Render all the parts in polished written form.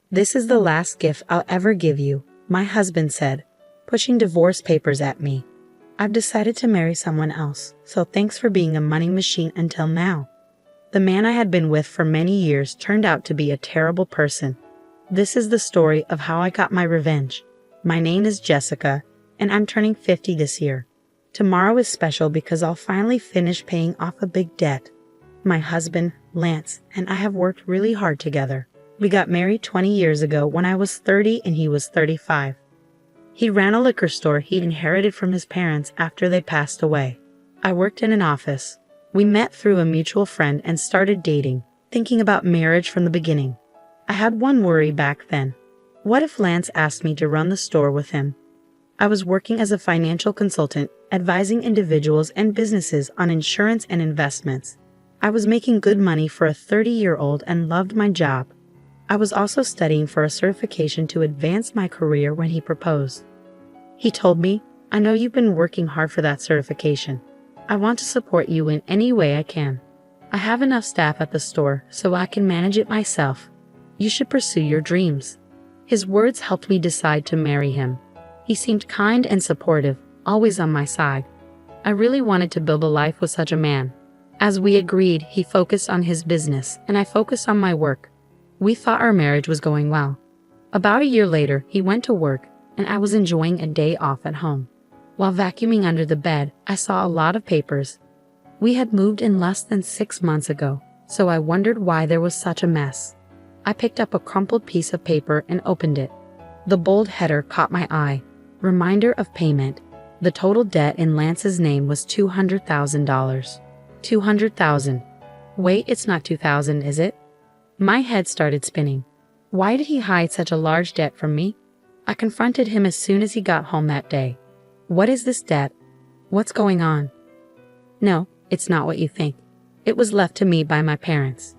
"This is the last gift I'll ever give you," my husband said, pushing divorce papers at me. "I've decided to marry someone else, so thanks for being a money machine until now." The man I had been with for many years turned out to be a terrible person. This is the story of how I got my revenge. My name is Jessica, and I'm turning 50 this year. Tomorrow is special because I'll finally finish paying off a big debt. My husband, Lance, and I have worked really hard together. We got married 20 years ago when I was 30 and he was 35. He ran a liquor store he inherited from his parents after they passed away. I worked in an office. We met through a mutual friend and started dating, thinking about marriage from the beginning. I had one worry back then. What if Lance asked me to run the store with him? I was working as a financial consultant, advising individuals and businesses on insurance and investments. I was making good money for a 30-year-old and loved my job. I was also studying for a certification to advance my career when he proposed. He told me, "I know you've been working hard for that certification. I want to support you in any way I can. I have enough staff at the store so I can manage it myself. You should pursue your dreams." His words helped me decide to marry him. He seemed kind and supportive, always on my side. I really wanted to build a life with such a man. As we agreed, he focused on his business and I focused on my work. We thought our marriage was going well. About a year later, he went to work and I was enjoying a day off at home. While vacuuming under the bed, I saw a lot of papers. We had moved in less than 6 months ago, so I wondered why there was such a mess. I picked up a crumpled piece of paper and opened it. The bold header caught my eye. Reminder of payment. The total debt in Lance's name was $200,000. $200,000. Wait, it's not $2,000, is it? My head started spinning. Why did he hide such a large debt from me? I confronted him as soon as he got home that day. "What is this debt? What's going on?" "No, it's not what you think. It was left to me by my parents."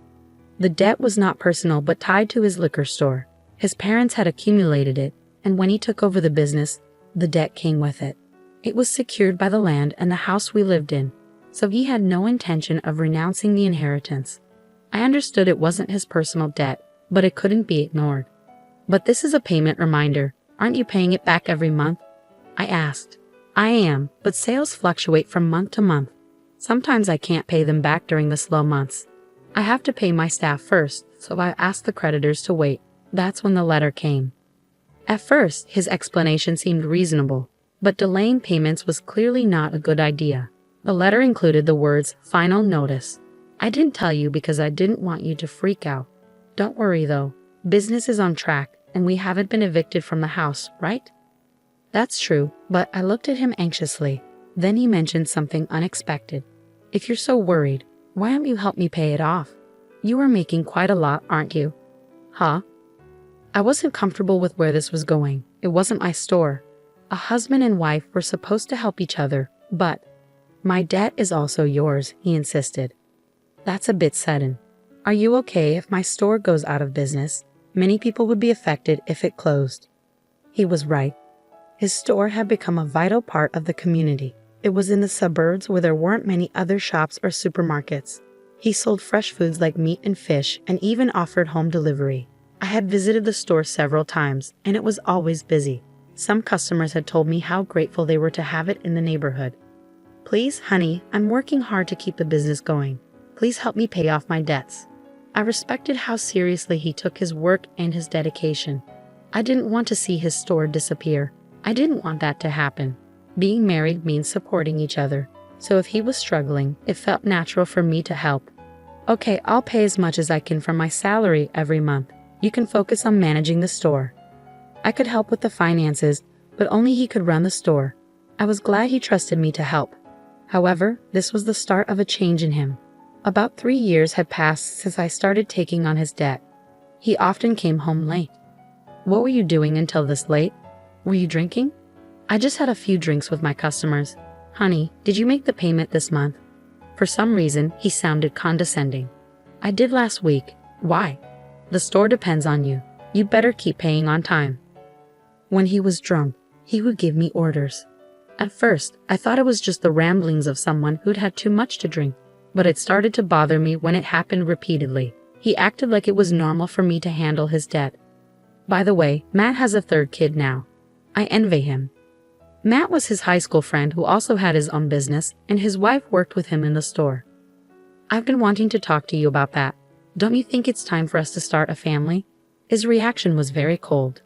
The debt was not personal but tied to his liquor store. His parents had accumulated it, and when he took over the business, the debt came with it. It was secured by the land and the house we lived in, so he had no intention of renouncing the inheritance. I understood it wasn't his personal debt, but it couldn't be ignored. "But this is a payment reminder. Aren't you paying it back every month?" I asked. "I am, but sales fluctuate from month to month. Sometimes I can't pay them back during the slow months. I have to pay my staff first, so I asked the creditors to wait." That's when the letter came. At first, his explanation seemed reasonable, but delaying payments was clearly not a good idea. The letter included the words, "Final notice." "I didn't tell you because I didn't want you to freak out. Don't worry though, business is on track and we haven't been evicted from the house, right?" That's true, but I looked at him anxiously. Then he mentioned something unexpected. "If you're so worried, why don't you help me pay it off? You are making quite a lot, aren't you?" "Huh?" I wasn't comfortable with where this was going. It wasn't my store. A husband and wife were supposed to help each other, but "My debt is also yours," he insisted. That's a bit sudden. "Are you okay if my store goes out of business? Many people would be affected if it closed." He was right. His store had become a vital part of the community. It was in the suburbs where there weren't many other shops or supermarkets. He sold fresh foods like meat and fish and even offered home delivery. I had visited the store several times, and it was always busy. Some customers had told me how grateful they were to have it in the neighborhood. "Please, honey, I'm working hard to keep the business going. Please help me pay off my debts." I respected how seriously he took his work and his dedication. I didn't want to see his store disappear. I didn't want that to happen. Being married means supporting each other, so if he was struggling, it felt natural for me to help. "Okay, I'll pay as much as I can from my salary every month. You can focus on managing the store." I could help with the finances, but only he could run the store. I was glad he trusted me to help. However, this was the start of a change in him. About 3 years had passed since I started taking on his debt. He often came home late. "What were you doing until this late? Were you drinking?" "I just had a few drinks with my customers." "Honey, did you make the payment this month?" For some reason, he sounded condescending. "I did last week." "Why?" "The store depends on you. You'd better keep paying on time." When he was drunk, he would give me orders. At first, I thought it was just the ramblings of someone who'd had too much to drink, but it started to bother me when it happened repeatedly. He acted like it was normal for me to handle his debt. By the way, Matt has a third kid now. I envy him. Matt was his high school friend who also had his own business, and his wife worked with him in the store. I've been wanting to talk to you about that. Don't you think it's time for us to start a family? His reaction was very cold.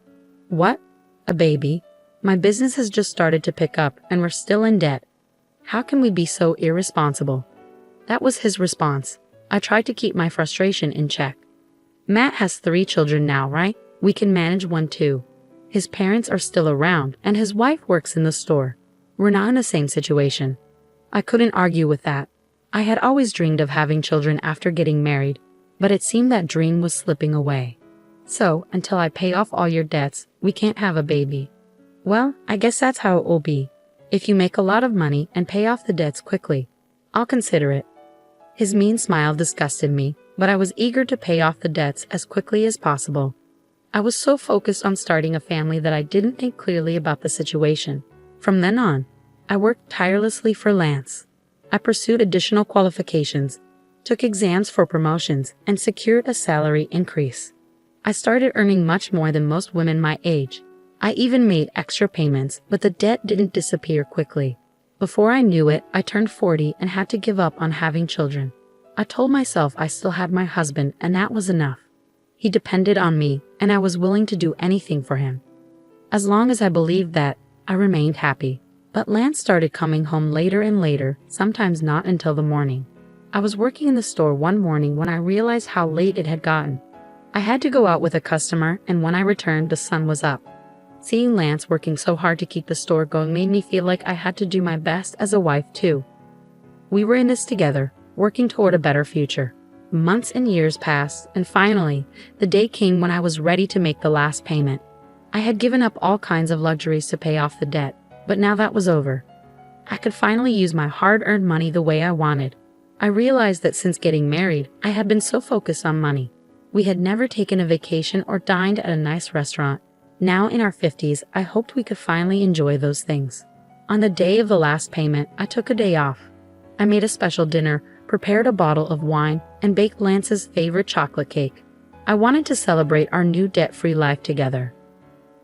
What? A baby? My business has just started to pick up and we're still in debt. How can we be so irresponsible? That was his response. I tried to keep my frustration in check. Matt has 3 children now, right? We can manage one too. His parents are still around and his wife works in the store. We're not in the same situation. I couldn't argue with that. I had always dreamed of having children after getting married, but it seemed that dream was slipping away. So, until I pay off all your debts, we can't have a baby. Well, I guess that's how it will be. If you make a lot of money and pay off the debts quickly, I'll consider it. His mean smile disgusted me, but I was eager to pay off the debts as quickly as possible. I was so focused on starting a family that I didn't think clearly about the situation. From then on, I worked tirelessly for Lance. I pursued additional qualifications, took exams for promotions, and secured a salary increase. I started earning much more than most women my age. I even made extra payments, but the debt didn't disappear quickly. Before I knew it, I turned 40 and had to give up on having children. I told myself I still had my husband and that was enough. He depended on me and I was willing to do anything for him. As long as I believed that, I remained happy. But Lance started coming home later and later, sometimes not until the morning. I was working in the store one morning when I realized how late it had gotten. I had to go out with a customer and when I returned the sun was up. Seeing Lance working so hard to keep the store going made me feel like I had to do my best as a wife too. We were in this together, working toward a better future. Months and years passed, and finally, the day came when I was ready to make the last payment. I had given up all kinds of luxuries to pay off the debt, but now that was over. I could finally use my hard-earned money the way I wanted. I realized that since getting married, I had been so focused on money. We had never taken a vacation or dined at a nice restaurant. Now in our 50s, I hoped we could finally enjoy those things. On the day of the last payment, I took a day off. I made a special dinner, prepared a bottle of wine, and baked Lance's favorite chocolate cake. I wanted to celebrate our new debt-free life together.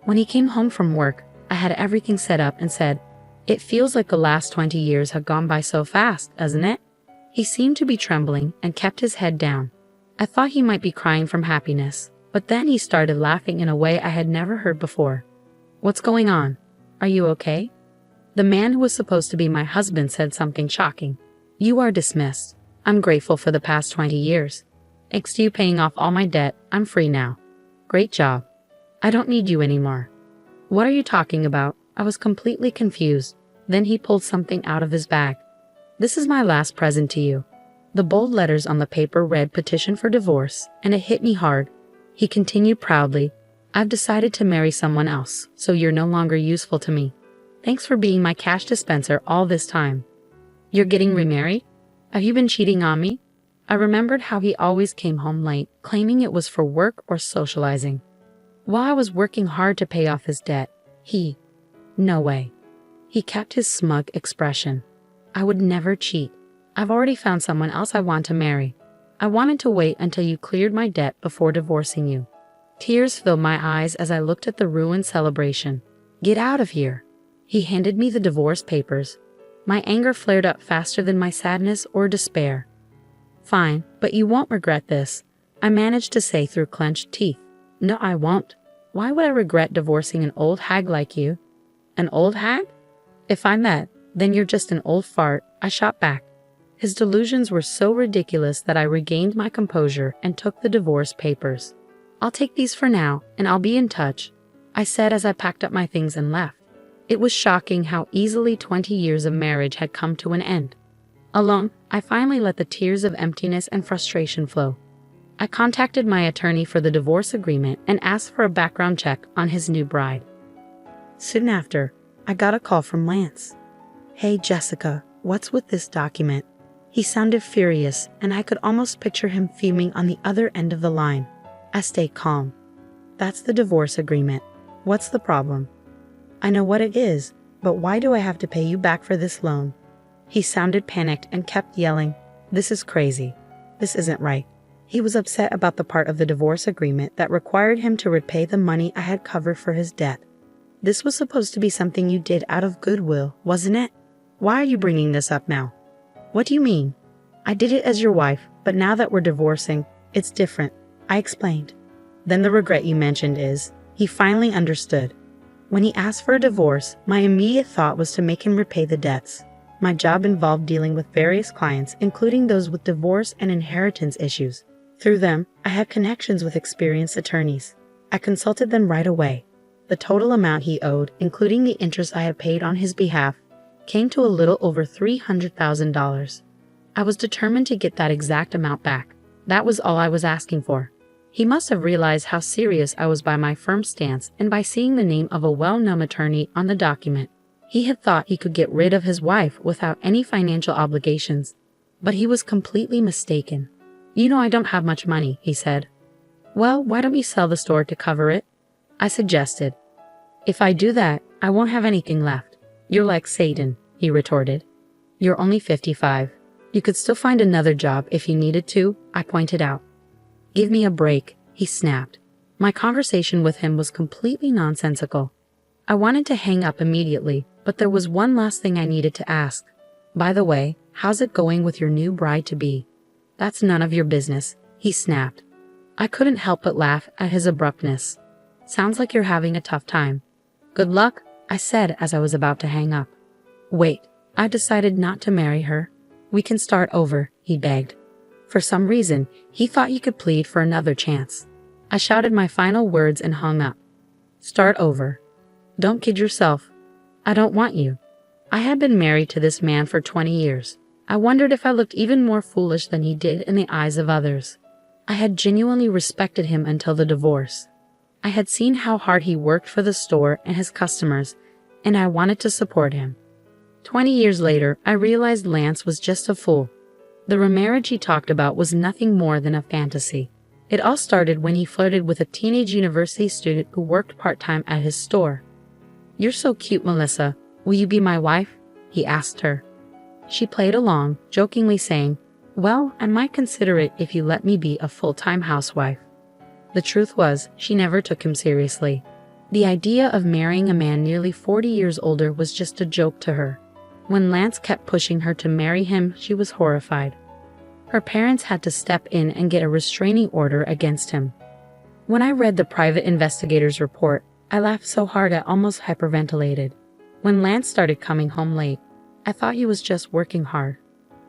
When he came home from work, I had everything set up and said, "It feels like the last 20 years have gone by so fast, doesn't it?" He seemed to be trembling and kept his head down. I thought he might be crying from happiness, but then he started laughing in a way I had never heard before. "What's going on? Are you okay?" The man who was supposed to be my husband said something shocking. "You are dismissed. I'm grateful for the past 20 years. Thanks to you paying off all my debt, I'm free now. Great job. I don't need you anymore." "What are you talking about?" I was completely confused. Then he pulled something out of his bag. "This is my last present to you." The bold letters on the paper read "Petition for Divorce," and it hit me hard. He continued proudly, "I've decided to marry someone else, so you're no longer useful to me. Thanks for being my cash dispenser all this time." "You're getting remarried? Have you been cheating on me?" I remembered how he always came home late, claiming it was for work or socializing. While I was working hard to pay off his debt, no way. He kept his smug expression. "I would never cheat. I've already found someone else I want to marry. I wanted to wait until you cleared my debt before divorcing you." Tears filled my eyes as I looked at the ruined celebration. "Get out of here." He handed me the divorce papers. My anger flared up faster than my sadness or despair. "Fine, but you won't regret this," I managed to say through clenched teeth. "No, I won't. Why would I regret divorcing an old hag like you?" "An old hag? If I'm that, then you're just an old fart," I shot back. His delusions were so ridiculous that I regained my composure and took the divorce papers. "I'll take these for now, and I'll be in touch," I said as I packed up my things and left. It was shocking how easily 20 years of marriage had come to an end. Alone, I finally let the tears of emptiness and frustration flow. I contacted my attorney for the divorce agreement and asked for a background check on his new bride. Soon after, I got a call from Lance. "Hey Jessica, what's with this document?" He sounded furious, and I could almost picture him fuming on the other end of the line. I stayed calm. "That's the divorce agreement. What's the problem?" "I know what it is, but why do I have to pay you back for this loan?" He sounded panicked and kept yelling, "This is crazy. This isn't right." He was upset about the part of the divorce agreement that required him to repay the money I had covered for his debt. This was supposed to be something you did out of goodwill, wasn't it? Why are you bringing this up now? What do you mean? I did it as your wife, but now that we're divorcing, it's different, I explained. Then the regret you mentioned is, he finally understood. When he asked for a divorce, my immediate thought was to make him repay the debts. My job involved dealing with various clients, including those with divorce and inheritance issues. Through them, I had connections with experienced attorneys. I consulted them right away. The total amount he owed, including the interest I had paid on his behalf, came to a little over $300,000. I was determined to get that exact amount back. That was all I was asking for. He must have realized how serious I was by my firm stance and by seeing the name of a well-known attorney on the document. He had thought he could get rid of his wife without any financial obligations. But he was completely mistaken. You know I don't have much money, he said. Well, why don't you sell the store to cover it? I suggested. If I do that, I won't have anything left. You're like Satan, he retorted. You're only 55. You could still find another job if you needed to, I pointed out. Give me a break, he snapped. My conversation with him was completely nonsensical. I wanted to hang up immediately, but there was one last thing I needed to ask. By the way, how's it going with your new bride-to-be? That's none of your business, he snapped. I couldn't help but laugh at his abruptness. Sounds like you're having a tough time. Good luck, I said as I was about to hang up. Wait, I decided not to marry her. We can start over, he begged. For some reason, he thought he could plead for another chance. I shouted my final words and hung up. Start over. Don't kid yourself. I don't want you. I had been married to this man for 20 years. I wondered if I looked even more foolish than he did in the eyes of others. I had genuinely respected him until the divorce. I had seen how hard he worked for the store and his customers, and I wanted to support him. 20 years later, I realized Lance was just a fool. The remarriage he talked about was nothing more than a fantasy. It all started when he flirted with a teenage university student who worked part-time at his store. You're so cute, Melissa. Will you be my wife? He asked her. She played along, jokingly saying, well, I might consider it if you let me be a full-time housewife. The truth was, she never took him seriously. The idea of marrying a man nearly 40 years older was just a joke to her. When Lance kept pushing her to marry him, she was horrified. Her parents had to step in and get a restraining order against him. When I read the private investigator's report, I laughed so hard I almost hyperventilated. When Lance started coming home late, I thought he was just working hard.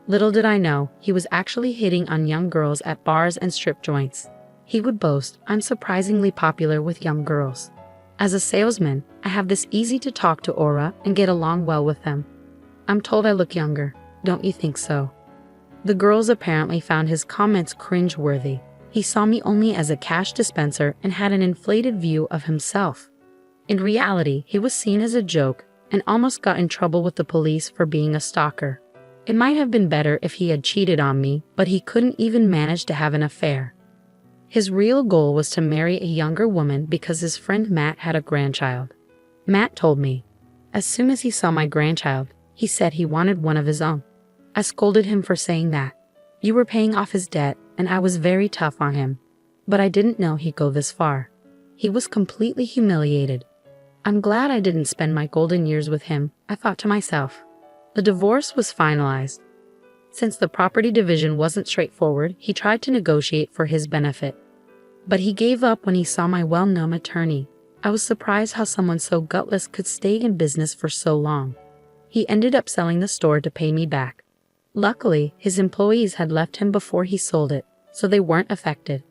Little did I know, he was actually hitting on young girls at bars and strip joints. He would boast, I'm surprisingly popular with young girls. As a salesman, I have this easy-to-talk to aura and get along well with them. I'm told I look younger. Don't you think so? The girls apparently found his comments cringe-worthy. He saw me only as a cash dispenser and had an inflated view of himself. In reality, he was seen as a joke and almost got in trouble with the police for being a stalker. It might have been better if he had cheated on me, but he couldn't even manage to have an affair. His real goal was to marry a younger woman because his friend Matt had a grandchild. Matt told me. As soon as he saw my grandchild, he said he wanted one of his own. I scolded him for saying that. You were paying off his debt, and I was very tough on him. But I didn't know he'd go this far. He was completely humiliated. I'm glad I didn't spend my golden years with him, I thought to myself. The divorce was finalized. Since the property division wasn't straightforward, he tried to negotiate for his benefit. But he gave up when he saw my well-known attorney. I was surprised how someone so gutless could stay in business for so long. He ended up selling the store to pay me back. Luckily, his employees had left him before he sold it, so they weren't affected.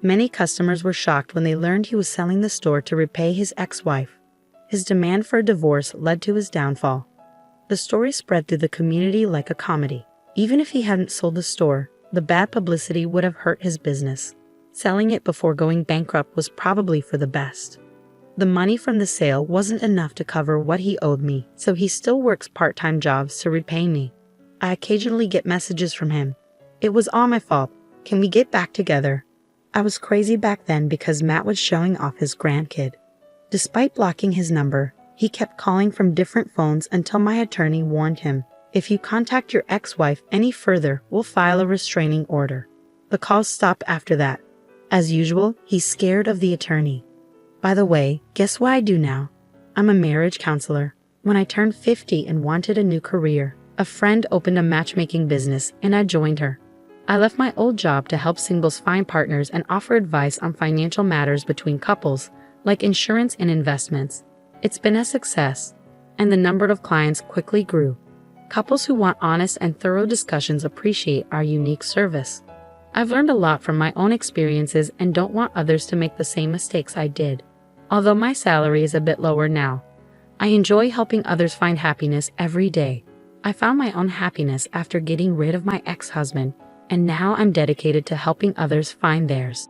Many customers were shocked when they learned he was selling the store to repay his ex-wife. His demand for a divorce led to his downfall. The story spread through the community like a comedy. Even if he hadn't sold the store, the bad publicity would have hurt his business. Selling it before going bankrupt was probably for the best. The money from the sale wasn't enough to cover what he owed me, so he still works part-time jobs to repay me. I occasionally get messages from him. It was all my fault. Can we get back together? I was crazy back then because Matt was showing off his grandkid. Despite blocking his number, he kept calling from different phones until my attorney warned him, if you contact your ex-wife any further, we'll file a restraining order. The calls stopped after that. As usual, he's scared of the attorney. By the way, guess what I do now? I'm a marriage counselor. When I turned 50 and wanted a new career, a friend opened a matchmaking business and I joined her. I left my old job to help singles find partners and offer advice on financial matters between couples, like insurance and investments. It's been a success, and the number of clients quickly grew. Couples who want honest and thorough discussions appreciate our unique service. I've learned a lot from my own experiences and don't want others to make the same mistakes I did. Although my salary is a bit lower now, I enjoy helping others find happiness every day. I found my own happiness after getting rid of my ex-husband, and now I'm dedicated to helping others find theirs.